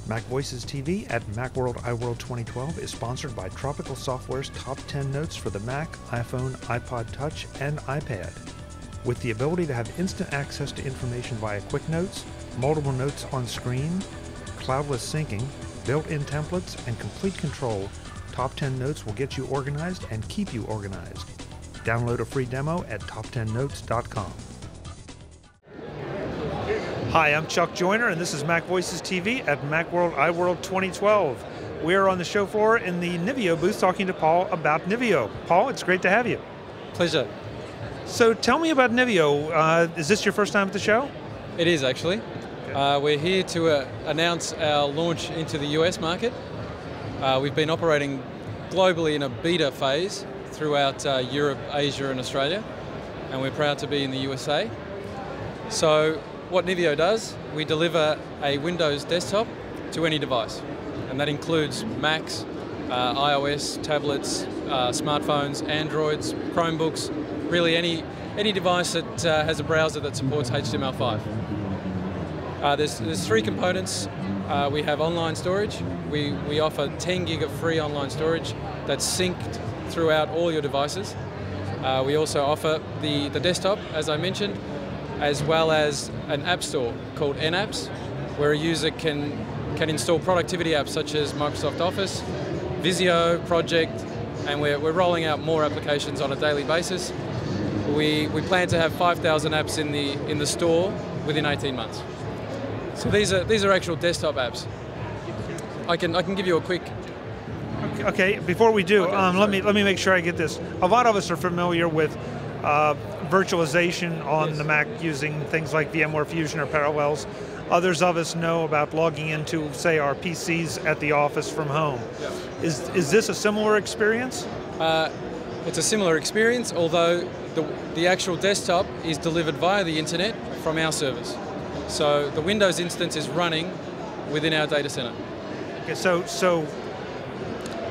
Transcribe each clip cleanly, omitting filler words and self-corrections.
MacVoicesTV at Macworld iWorld 2012 is sponsored by Tropical Software's Top 10 Notes for the Mac, iPhone, iPod Touch, and iPad. With the ability to have instant access to information via quick notes, multiple notes on screen, cloudless syncing, built-in templates, and complete control, Top 10 Notes will get you organized and keep you organized. Download a free demo at top10notes.com. Hi, I'm Chuck Joyner, and this is MacVoicesTV at Macworld iWorld 2012. We're on the show floor in the Nivio booth talking to Paul about Nivio. Paul, it's great to have you. Pleasure. So tell me about Nivio. Is this your first time at the show? It is, actually. Okay. We're here to announce our launch into the US market. We've been operating globally in a beta phase throughout Europe, Asia, and Australia, and we're proud to be in the USA. So what Nivio does, we deliver a Windows desktop to any device, and that includes Macs, iOS, tablets, smartphones, Androids, Chromebooks, really any device that has a browser that supports HTML5. There's three components. We have online storage. We offer 10 gig of free online storage that's synced throughout all your devices. We also offer the desktop, as I mentioned, as well as an app store called nApps, where a user can install productivity apps such as Microsoft Office, Visio, Project, and we're rolling out more applications on a daily basis. We plan to have 5,000 apps in the store within 18 months. So these are actual desktop apps. I can give you a quick. Okay. Before we do, let me make sure I get this. A lot of us are familiar with virtualization on the Mac using things like VMware Fusion or Parallels. Others of us know about logging into, say, our PCs at the office from home. Yeah. Is this a similar experience? It's a similar experience, although the actual desktop is delivered via the internet from our servers. So the Windows instance is running within our data center. Okay, so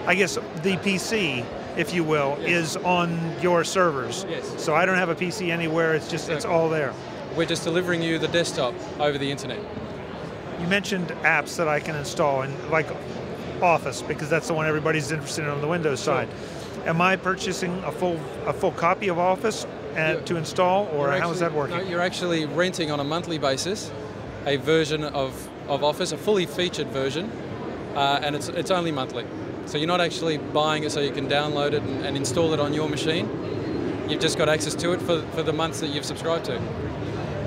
I guess the PC, if you will, is on your servers. Yes. So I don't have a PC anywhere, it's just, it's all there. We're just delivering you the desktop over the internet. You mentioned apps that I can install, and like Office, because that's the one everybody's interested in on the Windows side. Am I purchasing a full copy of Office to install, or how is that working? No, you're actually renting on a monthly basis a version of Office, a fully featured version, and it's only monthly. So you're not actually buying it so you can download it and install it on your machine. You've just got access to it for the months that you've subscribed to.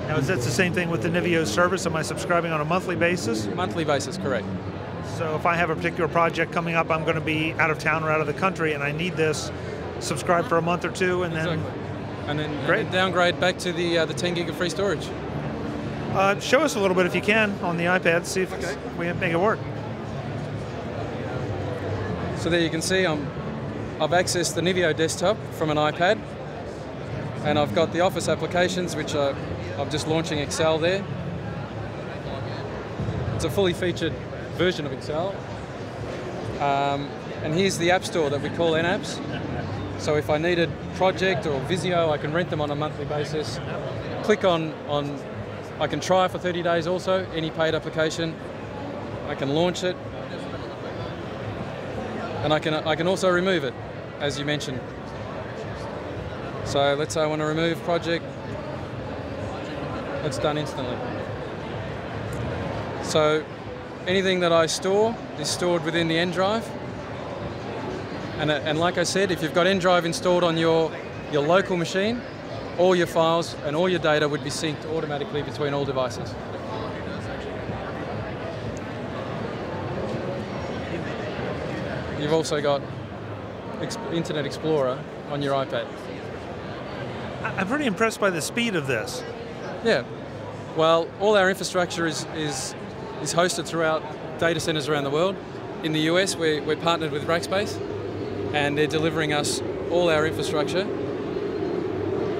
Now, is that the same thing with the Nivio service? Am I subscribing on a monthly basis? Monthly basis, correct. So if I have a particular project coming up, I'm going to be out of town or out of the country, and I need this, subscribe for a month or two, and then... Exactly. And then downgrade back to the 10 gig of free storage. Show us a little bit if you can on the iPad, see if we can make it work. So there you can see I've accessed the Nivio desktop from an iPad, and I've got the Office applications, which I'm just launching Excel there. It's a fully featured version of Excel. And here's the App Store that we call nApps. So if I needed Project or Visio, I can rent them on a monthly basis. Click on I can try for 30 days also, any paid application. I can launch it. And I can also remove it, as you mentioned. So let's say I want to remove Project. It's done instantly. So anything that I store is stored within the N drive. And like I said, if you've got N drive installed on your local machine, all your files and all your data would be synced automatically between all devices. You've also got Internet Explorer on your iPad. I'm pretty impressed by the speed of this. Yeah. Well, all our infrastructure is hosted throughout data centers around the world. In the US, we're partnered with Rackspace, and they're delivering us all our infrastructure.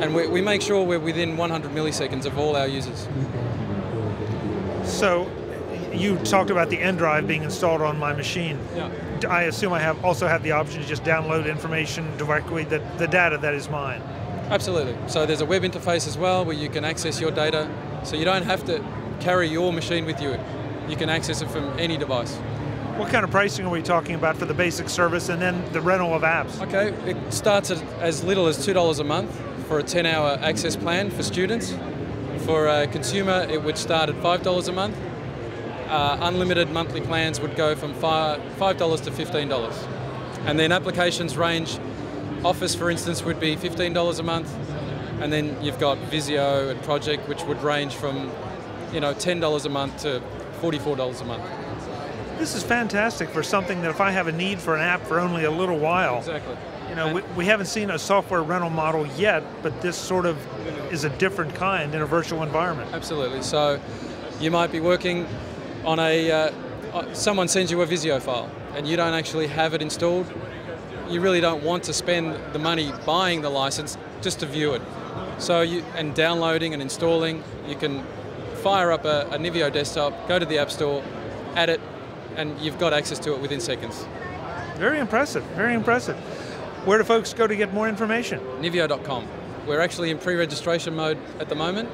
And we make sure we're within 100 milliseconds of all our users. So, you talked about the N drive being installed on my machine. Yeah. I assume I also have the option to just download information directly, the data that is mine. Absolutely. So there's a web interface as well where you can access your data. So you don't have to carry your machine with you. You can access it from any device. What kind of pricing are we talking about for the basic service and then the rental of apps? Okay, it starts at as little as $2 a month for a 10-hour access plan for students. For a consumer, it would start at $5 a month. Unlimited monthly plans would go from $5 to $15. And then applications range. Office, for instance, would be $15 a month. And then you've got Visio and Project, which would range from $10 a month to $44 a month. This is fantastic for something that if I have a need for an app for only a little while. Exactly. We haven't seen a software rental model yet, but this sort of is a different kind in a virtual environment. Absolutely. So you might be working on someone sends you a Visio file and you don't actually have it installed. You really don't want to spend the money buying the license just to view it. So and downloading and installing, you can fire up a Nivio desktop, go to the App Store, add it, and you've got access to it within seconds. Very impressive, very impressive. Where do folks go to get more information? Nivio.com. We're actually in pre-registration mode at the moment.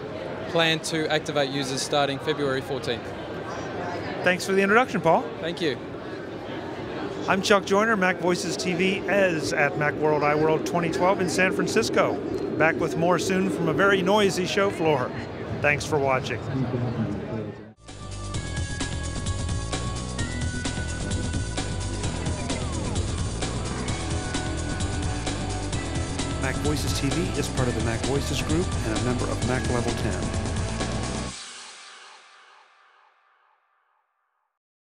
Plan to activate users starting February 14th. Thanks for the introduction, Paul. Thank you. I'm Chuck Joyner, MacVoicesTV, as at Macworld iWorld 2012 in San Francisco. Back with more soon from a very noisy show floor. Thanks for watching. MacVoicesTV is part of the MacVoices Group and a member of Mac Level 10.